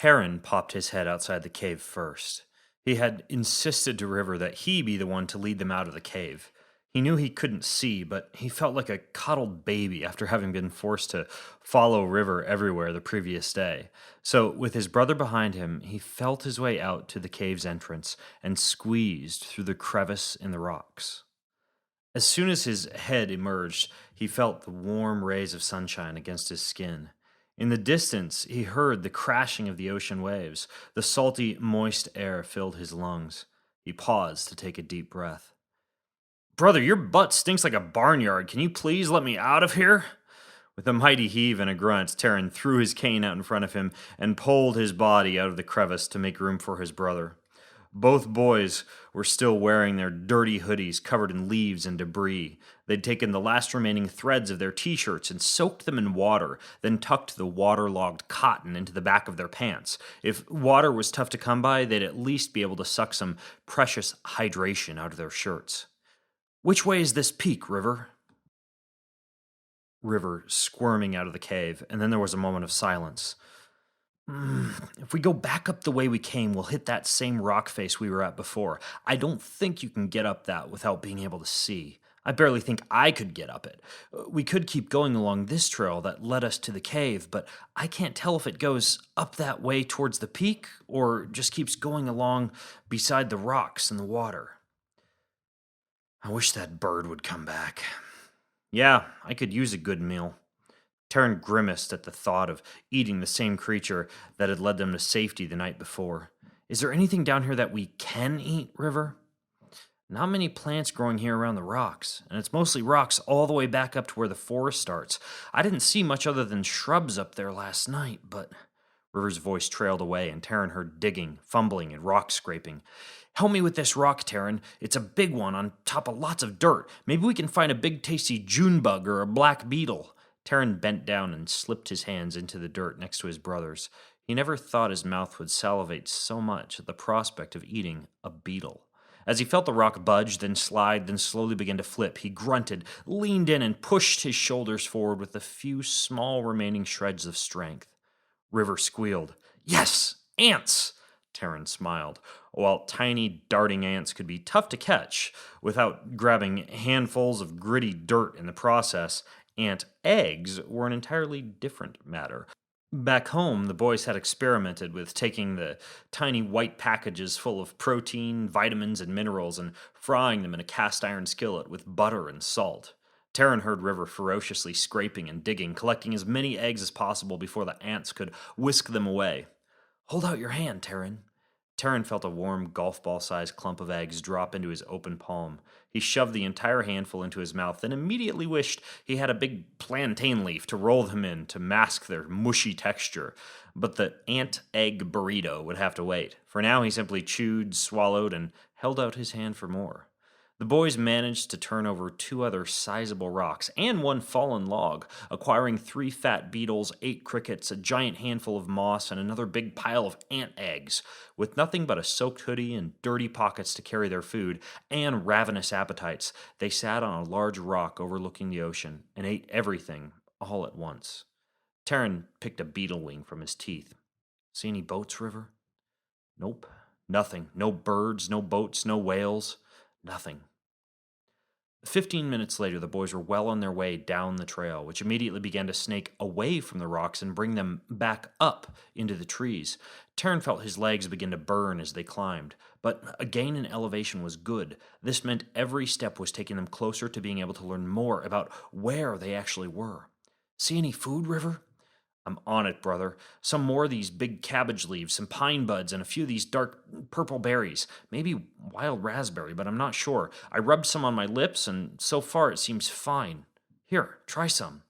Terran popped his head outside the cave first. He had insisted to River that he be the one to lead them out of the cave. He knew he couldn't see, but he felt like a coddled baby after having been forced to follow River everywhere the previous day. So, with his brother behind him, he felt his way out to the cave's entrance and squeezed through the crevice in the rocks. As soon as his head emerged, he felt the warm rays of sunshine against his skin. In the distance, he heard the crashing of the ocean waves. The salty, moist air filled his lungs. He paused to take a deep breath. "Brother, your butt stinks like a barnyard. Can you please let me out of here?" With a mighty heave and a grunt, Terran threw his cane out in front of him and pulled his body out of the crevice to make room for his brother. Both boys were still wearing their dirty hoodies covered in leaves and debris. They'd taken the last remaining threads of their t-shirts and soaked them in water, then tucked the waterlogged cotton into the back of their pants. If water was tough to come by, they'd at least be able to suck some precious hydration out of their shirts. "Which way is this peak, River?" River squirming out of the cave, and then there was a moment of silence. If we go back up the way we came, we'll hit that same rock face we were at before. I don't think you can get up that without being able to see. I barely think I could get up it. We could keep going along this trail that led us to the cave, but I can't tell if it goes up that way towards the peak or just keeps going along beside the rocks and the water. I wish that bird would come back. Yeah, I could use a good meal. Terran grimaced at the thought of eating the same creature that had led them to safety the night before. Is there anything down here that we can eat, River? Not many plants growing here around the rocks, and it's mostly rocks all the way back up to where the forest starts. I didn't see much other than shrubs up there last night, but... River's voice trailed away, and Terran heard digging, fumbling, and rock scraping. "Help me with this rock, Terran. It's a big one on top of lots of dirt. Maybe we can find a big tasty June bug or a black beetle." Terran bent down and slipped his hands into the dirt next to his brother's. He never thought his mouth would salivate so much at the prospect of eating a beetle. As he felt the rock budge, then slide, then slowly begin to flip, he grunted, leaned in, and pushed his shoulders forward with a few small remaining shreds of strength. River squealed. "Yes! Ants!" Terran smiled. While tiny, darting ants could be tough to catch without grabbing handfuls of gritty dirt in the process, ant eggs were an entirely different matter. Back home, the boys had experimented with taking the tiny white packages full of protein, vitamins, and minerals and frying them in a cast iron skillet with butter and salt. Terran heard River ferociously scraping and digging, collecting as many eggs as possible before the ants could whisk them away. "Hold out your hand, Terran." Terran felt a warm golf ball-sized clump of eggs drop into his open palm. He shoved the entire handful into his mouth, then immediately wished he had a big plantain leaf to roll them in to mask their mushy texture. But the ant-egg burrito would have to wait. For now, he simply chewed, swallowed, and held out his hand for more. The boys managed to turn over 2 other sizable rocks and 1 fallen log, acquiring 3 fat beetles, 8 crickets, a giant handful of moss, and another big pile of ant eggs. With nothing but a soaked hoodie and dirty pockets to carry their food, and ravenous appetites, they sat on a large rock overlooking the ocean and ate everything all at once. Terran picked a beetle wing from his teeth. "See any boats, River?" "Nope. Nothing. No birds, no boats, no whales. Nothing." 15 minutes later, the boys were well on their way down the trail, which immediately began to snake away from the rocks and bring them back up into the trees. Terran felt his legs begin to burn as they climbed, but a gain in elevation was good. This meant every step was taking them closer to being able to learn more about where they actually were. "See any food, River?" "I'm on it, brother. Some more of these big cabbage leaves, some pine buds, and a few of these dark purple berries. Maybe wild raspberry, but I'm not sure. I rubbed some on my lips, and so far it seems fine. Here, try some."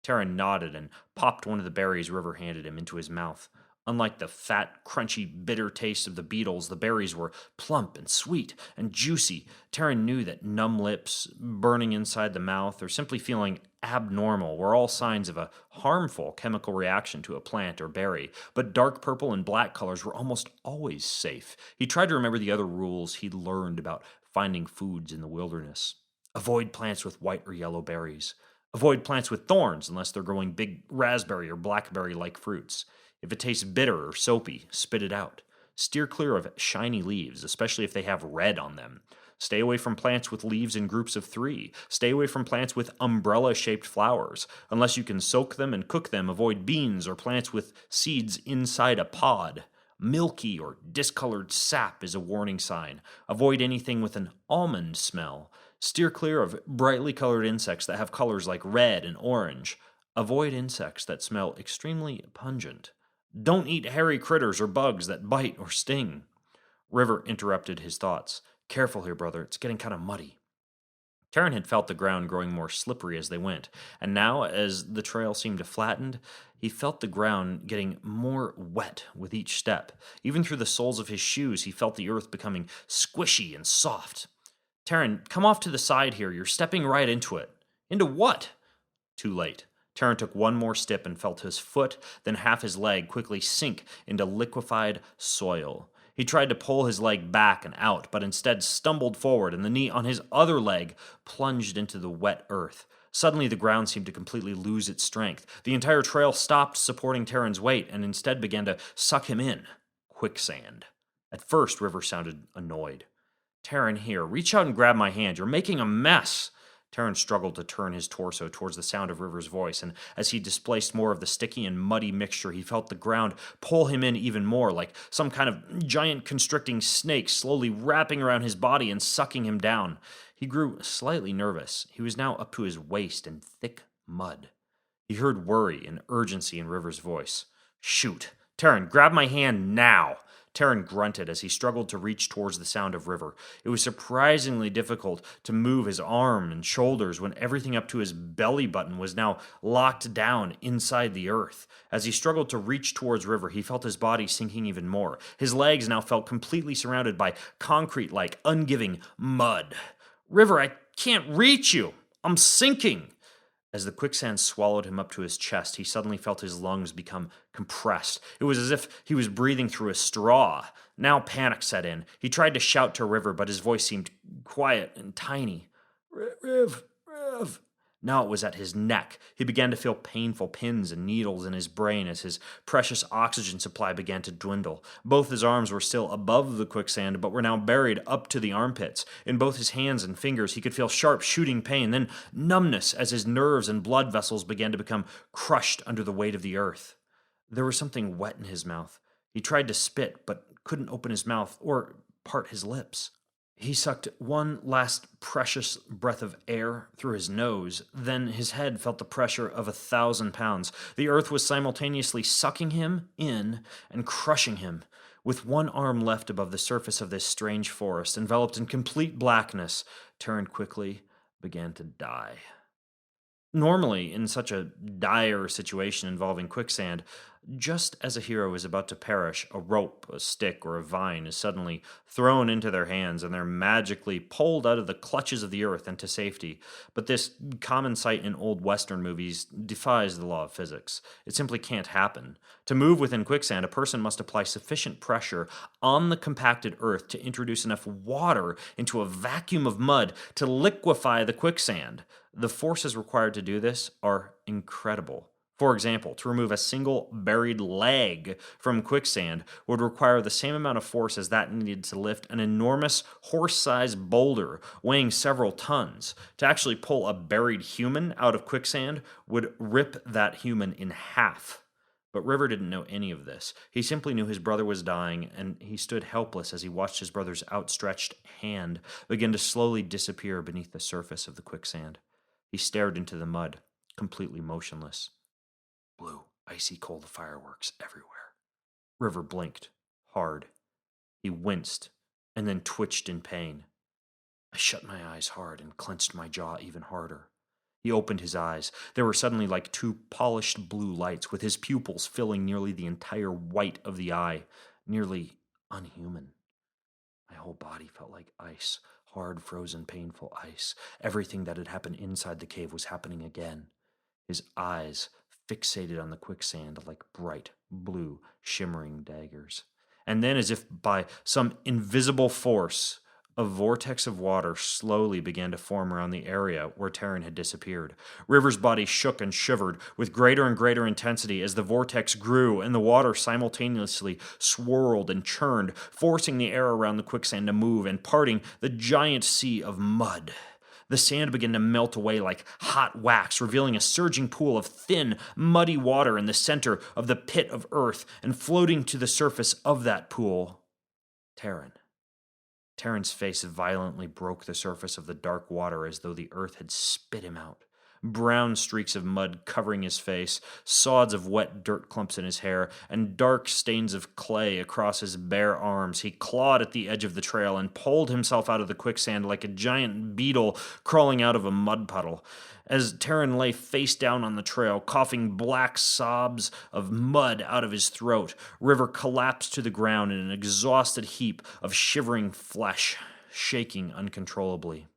Terran nodded and popped one of the berries River handed him into his mouth. Unlike the fat, crunchy, bitter taste of the beetles, the berries were plump and sweet and juicy. Terran knew that numb lips, burning inside the mouth, or simply feeling abnormal were all signs of a harmful chemical reaction to a plant or berry, but dark purple and black colors were almost always safe. He tried to remember the other rules he'd learned about finding foods in the wilderness. Avoid plants with white or yellow berries. Avoid plants with thorns unless they're growing big raspberry or blackberry-like fruits. If it tastes bitter or soapy, spit it out. Steer clear of shiny leaves, especially if they have red on them. Stay away from plants with leaves in groups of 3. Stay away from plants with umbrella-shaped flowers. Unless you can soak them and cook them, avoid beans or plants with seeds inside a pod. Milky or discolored sap is a warning sign. Avoid anything with an almond smell. Steer clear of brightly colored insects that have colors like red and orange. Avoid insects that smell extremely pungent. Don't eat hairy critters or bugs that bite or sting. River interrupted his thoughts. Careful here, brother. It's getting kind of muddy. Terran had felt the ground growing more slippery as they went, and now, as the trail seemed to flatten, he felt the ground getting more wet with each step. Even through the soles of his shoes, he felt the earth becoming squishy and soft. Terran, come off to the side here. You're stepping right into it. Into what? Too late. Terran took one more step and felt his foot, then half his leg, quickly sink into liquefied soil. He tried to pull his leg back and out, but instead stumbled forward, and the knee on his other leg plunged into the wet earth. Suddenly, the ground seemed to completely lose its strength. The entire trail stopped supporting Terran's weight and instead began to suck him in. Quicksand. At first, River sounded annoyed. Terran, here, reach out and grab my hand. You're making a mess. Terran struggled to turn his torso towards the sound of River's voice, and as he displaced more of the sticky and muddy mixture, he felt the ground pull him in even more, like some kind of giant constricting snake slowly wrapping around his body and sucking him down. He grew slightly nervous. He was now up to his waist in thick mud. He heard worry and urgency in River's voice. Shoot! Terran, grab my hand now! Terran grunted as he struggled to reach towards the sound of River. It was surprisingly difficult to move his arm and shoulders when everything up to his belly button was now locked down inside the earth. As he struggled to reach towards River, he felt his body sinking even more. His legs now felt completely surrounded by concrete-like, ungiving mud. River, I can't reach you! I'm sinking! As the quicksand swallowed him up to his chest, he suddenly felt his lungs become compressed. It was as if he was breathing through a straw. Now panic set in. He tried to shout to River, but his voice seemed quiet and tiny. Riv. Now it was at his neck. He began to feel painful pins and needles in his brain as his precious oxygen supply began to dwindle. Both his arms were still above the quicksand, but were now buried up to the armpits. In both his hands and fingers, he could feel sharp shooting pain, then numbness as his nerves and blood vessels began to become crushed under the weight of the earth. There was something wet in his mouth. He tried to spit, but couldn't open his mouth or part his lips. He sucked one last precious breath of air through his nose, then his head felt the pressure of 1,000 pounds. The earth was simultaneously sucking him in and crushing him. With one arm left above the surface of this strange forest, enveloped in complete blackness, Terran quickly began to die. Normally, in such a dire situation involving quicksand, just as a hero is about to perish, a rope, a stick, or a vine is suddenly thrown into their hands and they're magically pulled out of the clutches of the earth into safety. But this common sight in old Western movies defies the law of physics. It simply can't happen. To move within quicksand, a person must apply sufficient pressure on the compacted earth to introduce enough water into a vacuum of mud to liquefy the quicksand. The forces required to do this are incredible. For example, to remove a single buried leg from quicksand would require the same amount of force as that needed to lift an enormous horse-sized boulder weighing several tons. To actually pull a buried human out of quicksand would rip that human in half. But River didn't know any of this. He simply knew his brother was dying, and he stood helpless as he watched his brother's outstretched hand begin to slowly disappear beneath the surface of the quicksand. He stared into the mud, completely motionless. Blue, icy cold fireworks everywhere. River blinked, hard. He winced, and then twitched in pain. I shut my eyes hard and clenched my jaw even harder. He opened his eyes. They were suddenly like two polished blue lights, with his pupils filling nearly the entire white of the eye, nearly unhuman. My whole body felt like ice, hard, frozen, painful ice. Everything that had happened inside the cave was happening again. His eyes fixated on the quicksand like bright, blue, shimmering daggers. And then, as if by some invisible force, A vortex of water slowly began to form around the area where Terran had disappeared. River's body shook and shivered with greater and greater intensity as the vortex grew and the water simultaneously swirled and churned, forcing the air around the quicksand to move and parting the giant sea of mud. The sand began to melt away like hot wax, revealing a surging pool of thin, muddy water in the center of the pit of earth, and floating to the surface of that pool, Terran. Terran's face violently broke the surface of the dark water as though the earth had spit him out. Brown streaks of mud covering his face, sods of wet dirt clumps in his hair, and dark stains of clay across his bare arms. He clawed at the edge of the trail and pulled himself out of the quicksand like a giant beetle crawling out of a mud puddle. As Terran lay face down on the trail, coughing black sobs of mud out of his throat, River collapsed to the ground in an exhausted heap of shivering flesh, shaking uncontrollably.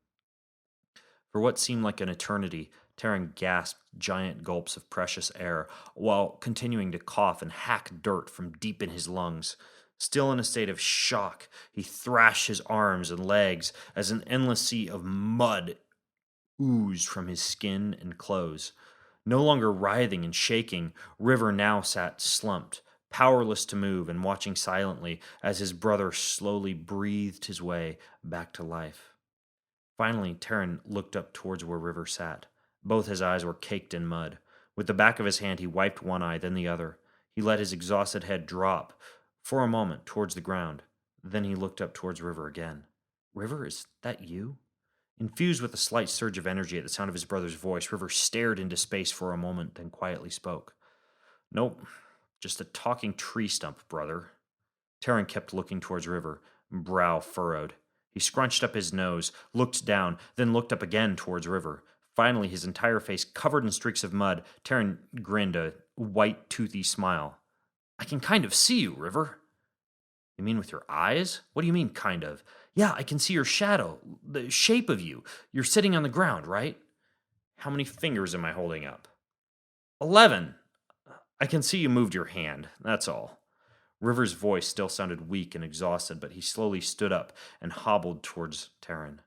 For what seemed like an eternity, Terran gasped giant gulps of precious air while continuing to cough and hack dirt from deep in his lungs. Still in a state of shock, he thrashed his arms and legs as an endless sea of mud oozed from his skin and clothes. No longer writhing and shaking, River now sat slumped, powerless to move and watching silently as his brother slowly breathed his way back to life. Finally, Terran looked up towards where River sat. Both his eyes were caked in mud. With the back of his hand, he wiped one eye, then the other. He let his exhausted head drop for a moment towards the ground. Then he looked up towards River again. "River, is that you?" Infused with a slight surge of energy at the sound of his brother's voice, River stared into space for a moment, then quietly spoke. "Nope, just a talking tree stump, brother." Terran kept looking towards River, brow furrowed. He scrunched up his nose, looked down, then looked up again towards River. Finally, his entire face covered in streaks of mud, Terran grinned a white, toothy smile. "I can kind of see you, River." "You mean with your eyes? What do you mean, kind of?" "Yeah, I can see your shadow, the shape of you. You're sitting on the ground, right?" "How many fingers am I holding up?" 11. "I can see you moved your hand, that's all." River's voice still sounded weak and exhausted, but he slowly stood up and hobbled towards Terran.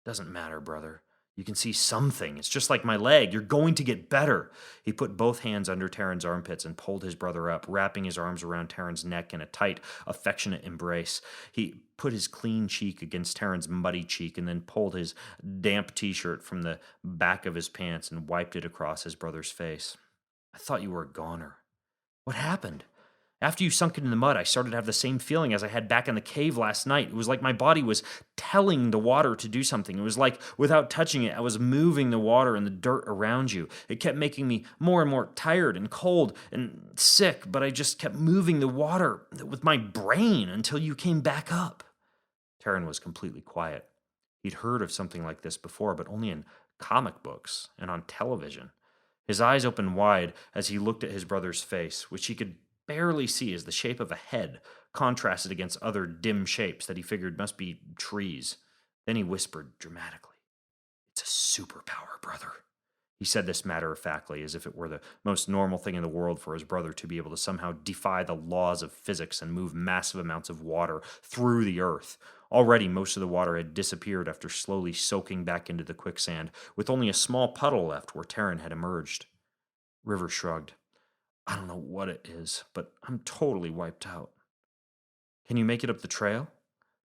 "Doesn't matter, brother. You can see something. It's just like my leg. You're going to get better." He put both hands under Terran's armpits and pulled his brother up, wrapping his arms around Terran's neck in a tight, affectionate embrace. He put his clean cheek against Terran's muddy cheek and then pulled his damp t-shirt from the back of his pants and wiped it across his brother's face. "I thought you were a goner. What happened? After you sunk into the mud, I started to have the same feeling as I had back in the cave last night. It was like my body was telling the water to do something. It was like, without touching it, I was moving the water and the dirt around you. It kept making me more and more tired and cold and sick, but I just kept moving the water with my brain until you came back up." Terran was completely quiet. He'd heard of something like this before, but only in comic books and on television. His eyes opened wide as he looked at his brother's face, which he could barely see as the shape of a head contrasted against other dim shapes that he figured must be trees. Then he whispered dramatically, "It's a superpower, brother." He said this matter-of-factly, as if it were the most normal thing in the world for his brother to be able to somehow defy the laws of physics and move massive amounts of water through the earth. Already, most of the water had disappeared after slowly soaking back into the quicksand, with only a small puddle left where Terran had emerged. River shrugged. "I don't know what it is, but I'm totally wiped out." "Can you make it up the trail?"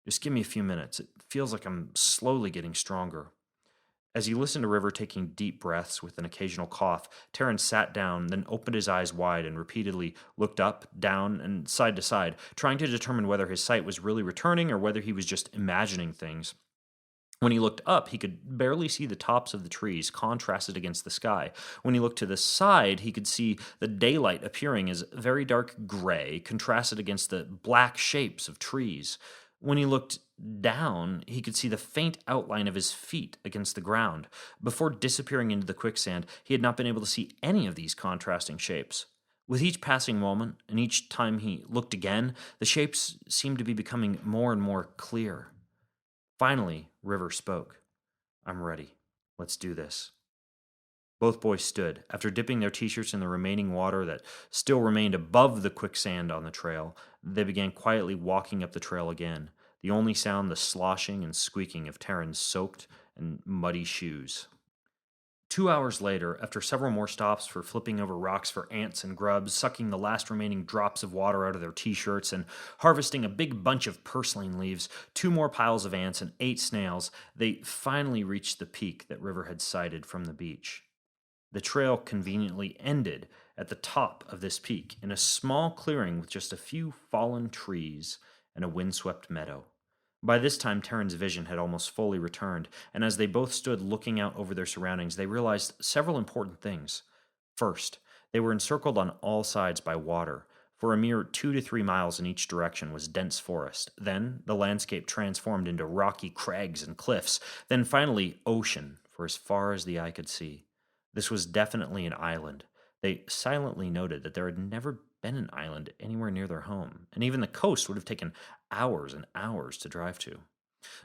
"Just give me a few minutes. It feels like I'm slowly getting stronger." As he listened to River taking deep breaths with an occasional cough, Terran sat down, then opened his eyes wide and repeatedly looked up, down, and side to side, trying to determine whether his sight was really returning or whether he was just imagining things. When he looked up, he could barely see the tops of the trees contrasted against the sky. When he looked to the side, he could see the daylight appearing as very dark gray, contrasted against the black shapes of trees. When he looked down, he could see the faint outline of his feet against the ground. Before disappearing into the quicksand, he had not been able to see any of these contrasting shapes. With each passing moment, and each time he looked again, the shapes seemed to be becoming more and more clear. Finally, River spoke. "I'm ready. Let's do this." Both boys stood. After dipping their t-shirts in the remaining water that still remained above the quicksand on the trail, they began quietly walking up the trail again. the only sound the sloshing and squeaking of Terran's soaked and muddy shoes. 2 hours later, after several more stops for flipping over rocks for ants and grubs, sucking the last remaining drops of water out of their t-shirts, and harvesting a big bunch of purslane leaves, 2 more piles of ants, and 8 snails, they finally reached the peak that River had sighted from the beach. The trail conveniently ended at the top of this peak in a small clearing with just a few fallen trees and a windswept meadow. By this time, Terran's vision had almost fully returned, and as they both stood looking out over their surroundings, they realized several important things. First, they were encircled on all sides by water. For a mere 2 to 3 miles in each direction was dense forest. Then, the landscape transformed into rocky crags and cliffs. Then, finally, ocean for as far as the eye could see. This was definitely an island. They silently noted that there had never been an island anywhere near their home, and even the coast would have taken hours and hours to drive to.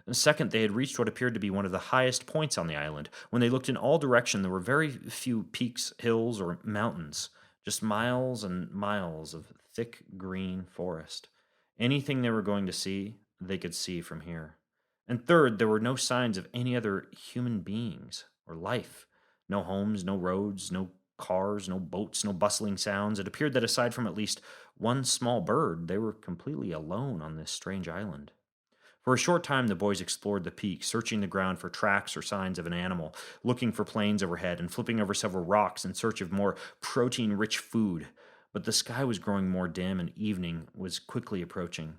And second, they had reached what appeared to be one of the highest points on the island. When they looked in all directions, there were very few peaks, hills, or mountains, just miles and miles of thick green forest. Anything they were going to see, they could see from here. And third, there were no signs of any other human beings or life. No homes, no roads, no cars, no boats, no bustling sounds. It appeared that aside from at least one small bird, they were completely alone on this strange island. For a short time, the boys explored the peak, searching the ground for tracks or signs of an animal, looking for planes overhead, and flipping over several rocks in search of more protein-rich food. But the sky was growing more dim, and evening was quickly approaching.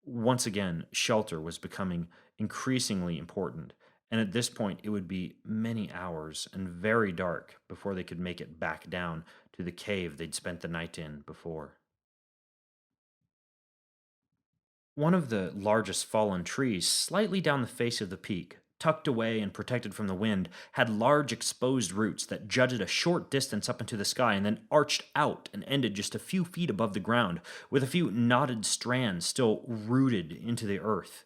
Once again, shelter was becoming increasingly important, and at this point it would be many hours and very dark before they could make it back down to the cave they'd spent the night in before. One of the largest fallen trees, slightly down the face of the peak, tucked away and protected from the wind, had large exposed roots that jutted a short distance up into the sky and then arched out and ended just a few feet above the ground, with a few knotted strands still rooted into the earth.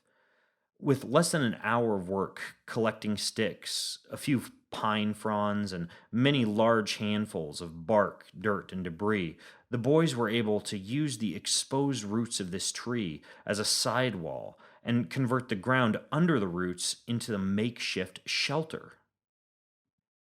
With less than an hour of work collecting sticks, a few pine fronds, and many large handfuls of bark, dirt, and debris, the boys were able to use the exposed roots of this tree as a sidewall and convert the ground under the roots into a makeshift shelter.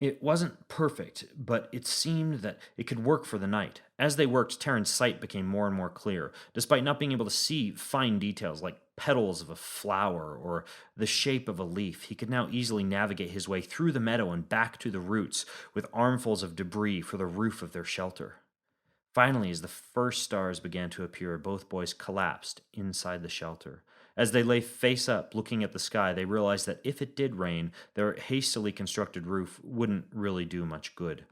It wasn't perfect, but it seemed that it could work for the night. As they worked, Terran's sight became more and more clear. Despite not being able to see fine details like petals of a flower or the shape of a leaf, he could now easily navigate his way through the meadow and back to the roots with armfuls of debris for the roof of their shelter. Finally, as the first stars began to appear, both boys collapsed inside the shelter. As they lay face up looking at the sky, they realized that if it did rain, their hastily constructed roof wouldn't really do much good.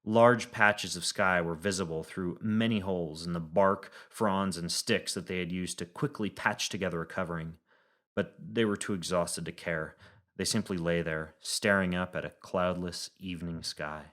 Large patches of sky were visible through many holes in the bark, fronds, and sticks that they had used to quickly patch together a covering. But they were too exhausted to care. They simply lay there, staring up at a cloudless evening sky.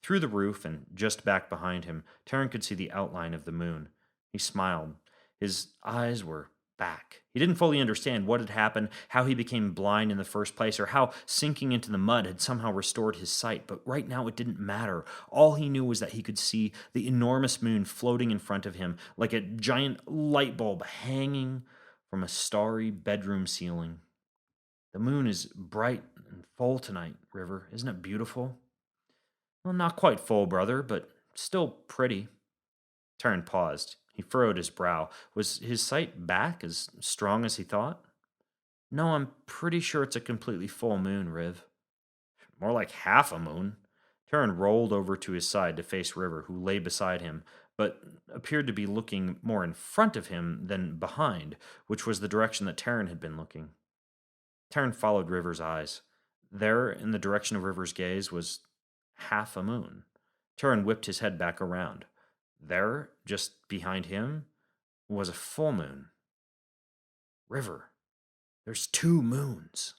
Through the roof and just back behind him, Terran could see the outline of the moon. He smiled. His eyes were back. He didn't fully understand what had happened, how he became blind in the first place, or how sinking into the mud had somehow restored his sight, but right now it didn't matter. All he knew was that he could see the enormous moon floating in front of him like a giant light bulb hanging from a starry bedroom ceiling. The moon is bright and full tonight, River. Isn't it beautiful? Well, not quite full, brother, but still pretty. Tarn paused. He furrowed his brow. Was his sight back as strong as he thought? No, I'm pretty sure it's a completely full moon, Riv. More like half a moon. Tarn rolled over to his side to face River, who lay beside him, but appeared to be looking more in front of him than behind, which was the direction that Tarn had been looking. Tarn followed River's eyes. There, in the direction of River's gaze, was half a moon. Turin whipped his head back around. There, just behind him, was a full moon. River, there's 2 moons.